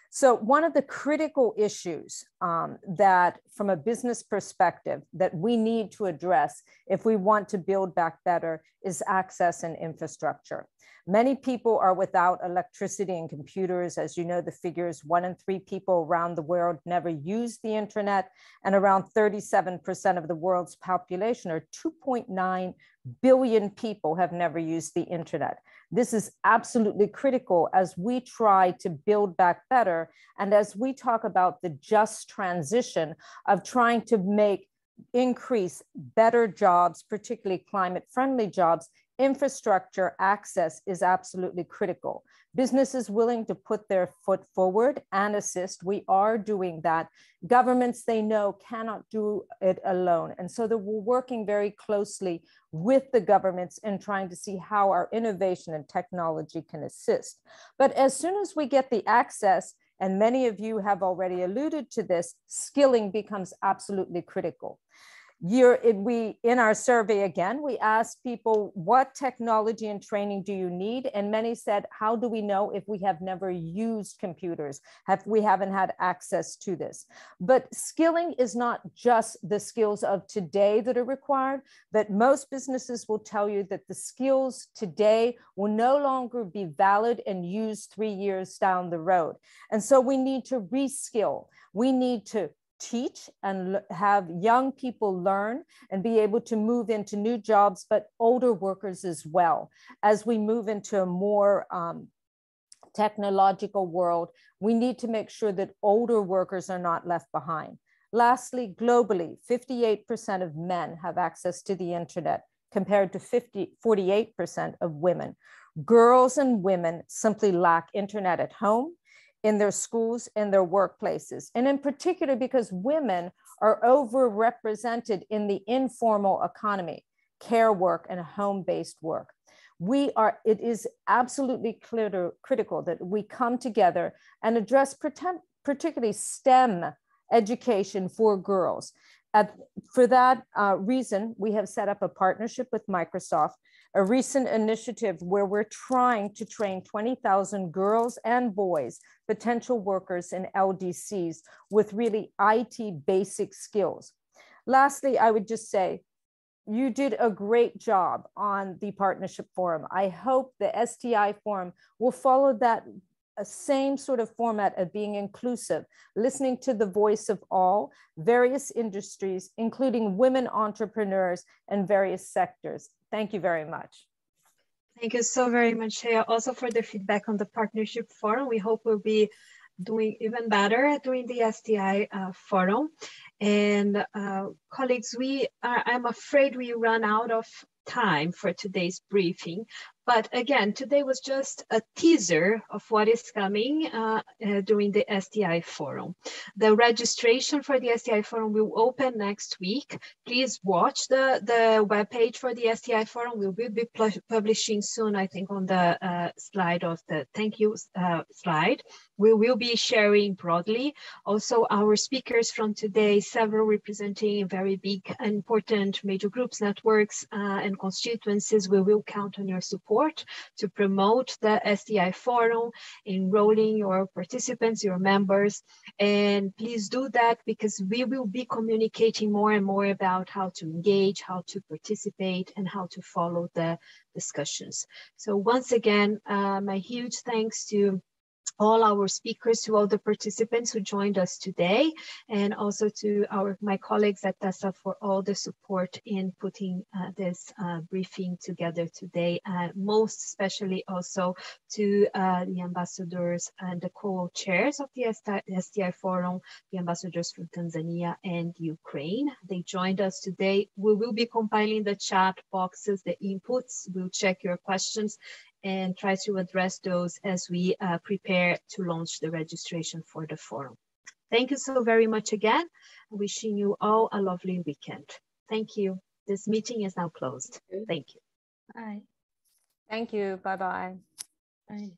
So one of the critical issues that from a business perspective that we need to address if we want to build back better is access and infrastructure. Many people are without electricity and computers. As you know, the figures, 1 in 3 people around the world never use the internet, and around 37% of the world's population, or 2.9 billion people, have never used the internet. This is absolutely critical as we try to build back better, and as we talk about the just transition of trying to increase better jobs, particularly climate-friendly jobs. Infrastructure access is absolutely critical. Businesses willing to put their foot forward and assist. We are doing that. Governments, they know, cannot do it alone. And so we're working very closely with the governments in trying to see how our innovation and technology can assist. But as soon as we get the access, and many of you have already alluded to this, skilling becomes absolutely critical. In our survey, again, we asked people, what technology and training do you need? And many said, how do we know if we have never used computers, we haven't had access to this? But skilling is not just the skills of today that are required, but most businesses will tell you that the skills today will no longer be valid and used 3 years down the road. And so we need to reskill. We need to teach and have young people learn and be able to move into new jobs, but older workers as well. As we move into a more technological world, we need to make sure that older workers are not left behind. Lastly, globally, 58% of men have access to the internet compared to 48% of women. Girls and women simply lack internet at home, in their schools, in their workplaces. And in particular, because women are overrepresented in the informal economy, care work and home-based work. It is absolutely critical that we come together and address particularly STEM education for girls. For that reason, we have set up a partnership with Microsoft, a recent initiative where we're trying to train 20,000 girls and boys, potential workers in LDCs, with really IT basic skills. Lastly, I would just say, you did a great job on the partnership forum. I hope the STI forum will follow that same sort of format of being inclusive, listening to the voice of all various industries, including women entrepreneurs and various sectors. Thank you very much. Thank you so very much, Shea, also for the feedback on the partnership forum. We hope we'll be doing even better during the STI forum. And colleagues, I'm afraid we run out of time for today's briefing, But again, today was just a teaser of what is coming during the STI Forum. The registration for the STI Forum will open next week. Please watch the webpage for the STI Forum. We will be publishing soon, I think, on the slide of the thank you slide. We will be sharing broadly. Also, our speakers from today, several representing very big, important major groups, networks, and constituencies. We will count on your support to promote the STI Forum, enrolling your participants, your members. And please do that, because we will be communicating more and more about how to engage, how to participate, and how to follow the discussions. So once again, my huge thanks to all our speakers, to all the participants who joined us today, and also to my colleagues at TESA for all the support in putting this briefing together today. Most especially also to the ambassadors and the co-chairs of the STI Forum, the ambassadors from Tanzania and Ukraine. They joined us today. We will be compiling the chat boxes, the inputs. We'll check your questions and try to address those as we prepare to launch the registration for the forum. Thank you so very much again. Wishing you all a lovely weekend. Thank you. This meeting is now closed. Thank you. Bye. Thank you. Bye-bye. Bye.